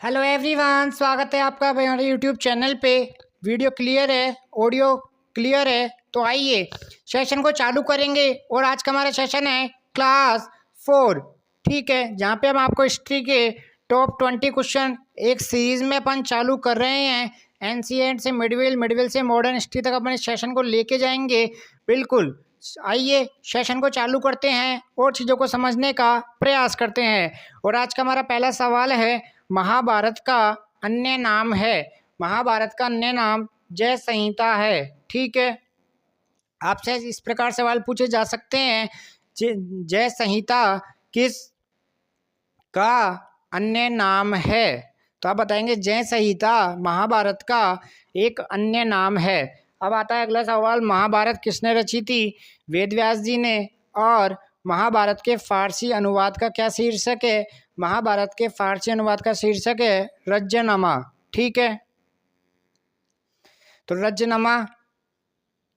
Hello everyone, स्वागत है आपका हमारे यूट्यूब चैनल पे। वीडियो क्लियर है, ऑडियो क्लियर है, तो आइए सेशन को चालू करेंगे। और आज का हमारा सेशन है क्लास 4, ठीक है, जहाँ पे हम आपको हिस्ट्री के टॉप 20 क्वेश्चन एक सीरीज में अपन चालू कर रहे हैं। एंशिएंट से मिडविल, मिडविल से मॉडर्न हिस्ट्री तक अपने सेशन को लेके जाएंगे। बिल्कुल, आइए सेशन को चालू करते हैं और चीज़ों को समझने का प्रयास करते हैं। और आज का हमारा पहला सवाल है, महाभारत का अन्य नाम है। महाभारत का अन्य नाम जय संहिता है, ठीक है। आपसे इस प्रकार सवाल पूछे जा सकते हैं, जय संहिता किस का अन्य नाम है? तो आप बताएंगे जय संहिता महाभारत का एक अन्य नाम है। अब आता है अगला सवाल, महाभारत किसने रची थी? वेद व्यास जी ने। और महाभारत के फारसी अनुवाद का क्या शीर्षक है? महाभारत के फारसी अनुवाद का शीर्षक है रज्जनामा, ठीक है। तो रज्जनामा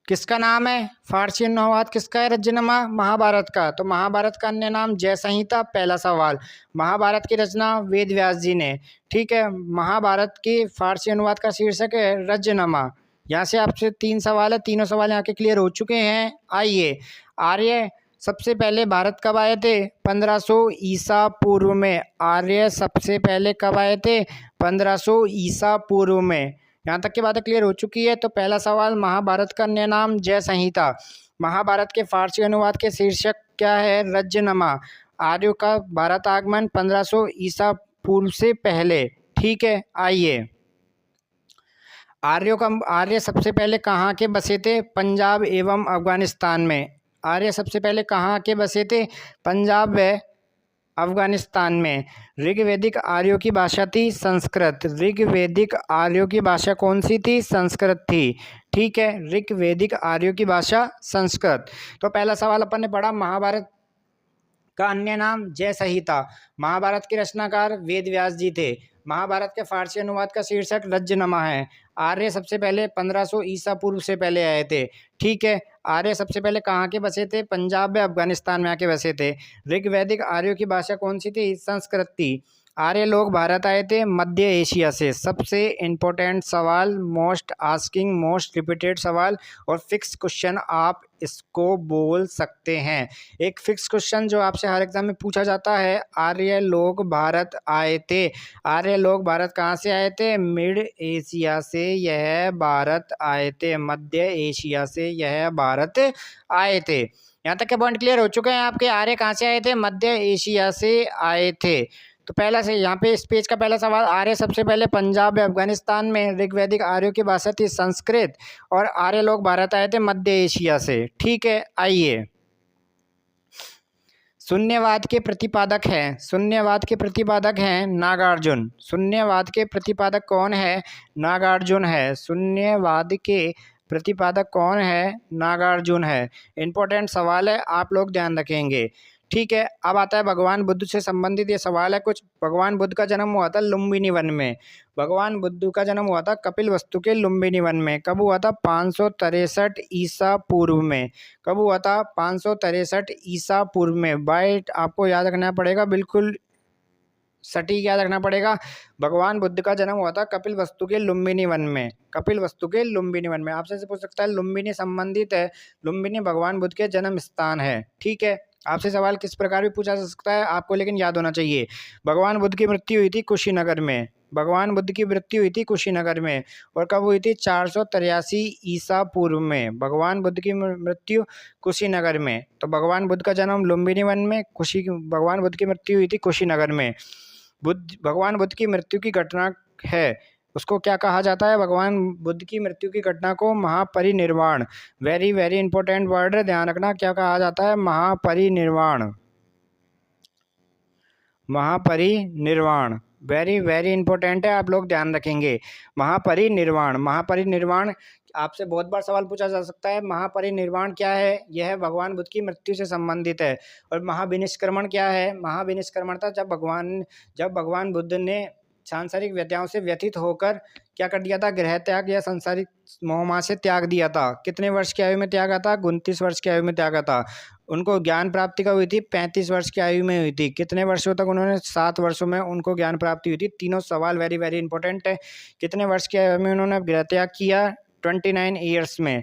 किसका नाम है? फारसी अनुवाद किसका है? रज्जनामा महाभारत का। तो महाभारत का अन्य नाम जय संहिता, पहला सवाल। महाभारत की रचना वेद व्यास जी ने, ठीक है। महाभारत के फारसी अनुवाद का शीर्षक है रज्जनामा। यहाँ से आपसे 3 सवाल है, तीनों सवाल यहाँ के क्लियर हो चुके हैं। आइए, आर्य सबसे पहले भारत कब आए थे? 1500 ईसा पूर्व में। आर्य सबसे पहले कब आए थे? 1500 ईसा पूर्व में। यहाँ तक की बातें क्लियर हो चुकी है। तो पहला सवाल, महाभारत का अन्य नाम जय संहिता। महाभारत के फारसी अनुवाद के शीर्षक क्या है? रज्जनामा। आर्यों का भारत आगमन 1500 ईसा पूर्व से पहले, ठीक है। आइए, आर्य सबसे पहले कहाँ के बसे थे? पंजाब एवं अफगानिस्तान में। आर्य सबसे पहले कहाँ के बसे थे? पंजाब व अफगानिस्तान में। ऋग्वैदिक आर्यों की भाषा थी संस्कृत। ऋग्वैदिक आर्यों की भाषा कौन सी थी? संस्कृत थी, ठीक है। ऋग्वैदिक आर्यों की भाषा संस्कृत। तो पहला सवाल अपन ने पढ़ा, महाभारत का अन्य नाम जय संहिता। महाभारत के रचनाकार वेद व्यास जी थे। महाभारत के फारसी अनुवाद का शीर्षक रज्जनामा है। आर्य सबसे पहले 1500 ईसा पूर्व से पहले आए थे, ठीक है। आर्य सबसे पहले कहाँ के बसे थे? पंजाब में अफगानिस्तान में आके बसे थे। ऋग्वैदिक आर्यों की भाषा कौन सी थी? संस्कृत थी। आर्य लोग भारत आए थे मध्य एशिया से। सबसे इम्पोर्टेंट सवाल, मोस्ट आस्किंग, मोस्ट रिपीटेड सवाल और फिक्स क्वेश्चन आप इसको बोल सकते हैं। एक फिक्स क्वेश्चन जो आपसे हर एग्जाम में पूछा जाता है, आर्य लोग भारत आए थे। आर्य लोग भारत कहाँ से आए थे? मिड एशिया से यह भारत आए थे। मध्य एशिया से यह भारत आए थे। यहाँ तक के पॉइंट क्लियर हो चुके हैं आपके। आर्य कहाँ से आए थे? मध्य एशिया से आए थे। तो पहला से यहाँ पे इस पेज का पहला सवाल, आर्य सबसे पहले पंजाब अफगानिस्तान में। ऋग्वैदिक आर्यों की भाषा थी संस्कृत और आर्य लोग भारत आए थे मध्य एशिया से, ठीक है। आइए, शून्यवाद के प्रतिपादक हैं। शून्यवाद के प्रतिपादक हैं नागार्जुन। शून्यवाद के प्रतिपादक कौन है? नागार्जुन है। शून्यवाद के प्रतिपादक कौन है? नागार्जुन है। इंपॉर्टेंट सवाल है, आप लोग ध्यान रखेंगे, ठीक है। अब आता है भगवान बुद्ध से संबंधित ये सवाल है कुछ। भगवान बुद्ध का जन्म हुआ था लुम्बिनी वन में। भगवान बुद्ध का जन्म हुआ था कपिलवस्तु के लुम्बिनी वन में। कब हुआ था? 563 ईसा पूर्व में। कब हुआ था? 563 ईसा पूर्व में। बाइट आपको याद रखना पड़ेगा, बिल्कुल सटीक याद रखना पड़ेगा। भगवान बुद्ध का जन्म हुआ था कपिलवस्तु के लुम्बिनी वन में। कपिलवस्तु के लुम्बिनी वन में। आपसे पूछ सकता है लुम्बिनी संबंधित है। लुम्बिनी भगवान बुद्ध के जन्म स्थान है, ठीक है। आपसे सवाल किस प्रकार भी पूछा जा सकता है आपको, लेकिन याद होना चाहिए। भगवान बुद्ध की मृत्यु हुई थी कुशीनगर में। भगवान बुद्ध की मृत्यु हुई थी कुशीनगर में। और कब हुई थी? 483 ईसा पूर्व में। भगवान बुद्ध की मृत्यु कुशीनगर में। तो भगवान बुद्ध का जन्म लुम्बिनी वन में, भगवान बुद्ध की मृत्यु हुई थी कुशीनगर में। भगवान बुद्ध की मृत्यु की घटना है, उसको क्या कहा जाता है? भगवान बुद्ध की मृत्यु की घटना को महापरिनिर्वाण। वेरी वेरी इंपॉर्टेंट वर्ड है, ध्यान रखना। क्या कहा जाता है? महापरिनिर्वाण। महापरिनिर्वाण वेरी वेरी इंपॉर्टेंट है, आप लोग ध्यान रखेंगे। महापरिनिर्वाण। महापरिनिर्वाण आपसे बहुत बार सवाल पूछा जा सकता है। महापरिनिर्वाण क्या है? यह भगवान बुद्ध की मृत्यु से संबंधित है। और महाविनिष्क्रमण क्या है? महाविनिष्क्रमण था जब भगवान बुद्ध ने सांसारिक व्यथाओं से व्यथित होकर क्या कर दिया था, गृह त्याग या संसारिक मोहमाया से त्याग दिया था। कितने वर्ष की आयु में त्यागा था, 29 वर्ष की आयु में त्यागा था। उनको ज्ञान प्राप्ति कब हुई थी, 35 वर्ष की आयु में हुई थी। कितने वर्षों तक उन्होंने, 7 वर्षों में उनको ज्ञान प्राप्ति हुई थी। तीनों सवाल वेरी वेरी इंपॉर्टेंट है। कितने वर्ष की आयु में उन्होंने गृह त्याग किया, 29 ईयर्स में।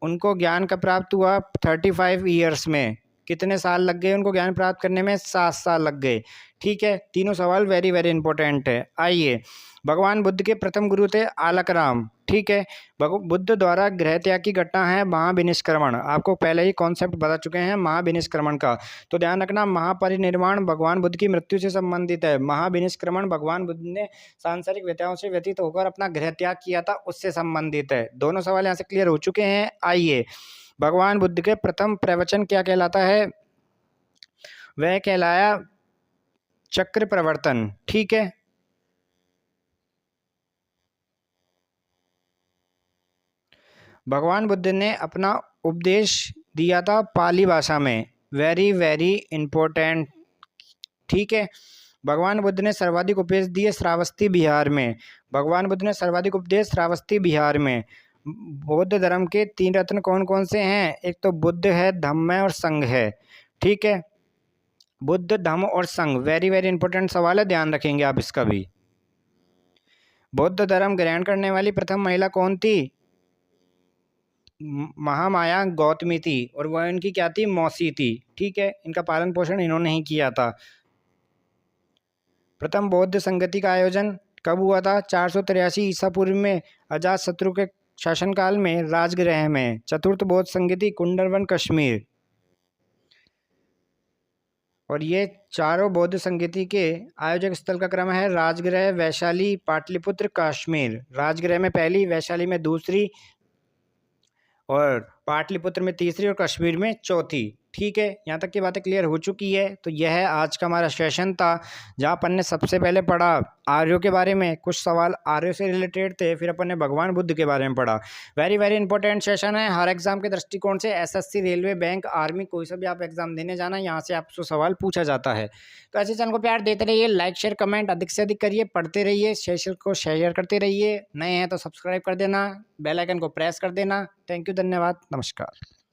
उनको ज्ञान का प्राप्त हुआ 35 ईयर्स में। कितने साल लग गए उनको ज्ञान प्राप्त करने में, 7 साल लग गए। ठीक है, तीनों सवाल वेरी वेरी इंपॉर्टेंट है। आइए, भगवान बुद्ध के प्रथम गुरु थे आलकराम। ठीक है, बुद्ध द्वारा गृह त्याग की घटना है महाविनिष्क्रमण। आपको पहले ही कॉन्सेप्ट बता चुके हैं महाविनिष्क्रमण का, तो ध्यान रखना। महापरिनिर्वाण भगवान बुद्ध की मृत्यु से संबंधित है। महाविनिष्क्रमण भगवान बुद्ध ने सांसारिक व्यताओं से व्यतीत होकर अपना गृह त्याग किया था, उससे संबंधित है। दोनों सवाल यहाँ से क्लियर हो चुके हैं। आइए, भगवान बुद्ध के प्रथम प्रवचन क्या कहलाता है, वह कहलाया चक्र प्रवर्तन। ठीक है, भगवान बुद्ध ने अपना उपदेश दिया था पाली भाषा में, वेरी वेरी इंपॉर्टेंट। ठीक है, भगवान बुद्ध ने सर्वाधिक उपदेश दिए श्रावस्ती बिहार में। भगवान बुद्ध ने सर्वाधिक उपदेश श्रावस्ती बिहार में। बौद्ध धर्म के 3 रत्न कौन कौन से हैं, एक तो बुद्ध है, धम्म है और संघ है। ठीक है, बुद्ध, धम्म और संघ, वेरी वेरी इंपॉर्टेंट सवाल है, ध्यान रखेंगे आप इसका भी। बौद्ध धर्म ग्रहण करने वाली प्रथम महिला कौन थी, महामाया गौतमी थी, और वह इनकी क्या थी, मौसी थी। ठीक है, इनका पालन पोषण इन्होंने ही किया था। प्रथम बौद्ध संगति का आयोजन कब हुआ था, 483 ईसा पूर्व में, अजात शत्रु के शासनकाल में, राजगृह में। चतुर्थ बौद्ध संगति कुंडलवन कश्मीर। और ये चारों बौद्ध संगति के आयोजक स्थल का क्रम है राजगृह, वैशाली, पाटलिपुत्र, कश्मीर। राजगृह में पहली, वैशाली में दूसरी, और पाटलिपुत्र में तीसरी, और कश्मीर में चौथी। ठीक है, यहाँ तक की बातें क्लियर हो चुकी है। तो यह आज का हमारा सेशन था, जहाँ अपन ने सबसे पहले पढ़ा आर्यों के बारे में, कुछ सवाल आर्यों से रिलेटेड थे, फिर अपन ने भगवान बुद्ध के बारे में पढ़ा। वेरी वेरी इंपॉर्टेंट सेशन है हर एग्जाम के दृष्टिकोण से। एसएससी, रेलवे, बैंक, आर्मी, कोई सा भी आप एग्जाम देने जाना, यहाँ से आपसे सवाल पूछा जाता है। तो ऐसे चैनल को प्यार देते रहिए, लाइक शेयर कमेंट अधिक से अधिक करिए, पढ़ते रहिए, सेशन को शेयर करते रहिए। नए हैं तो सब्सक्राइब कर देना, बेल आइकन को प्रेस कर देना। थैंक यू, धन्यवाद, नमस्कार।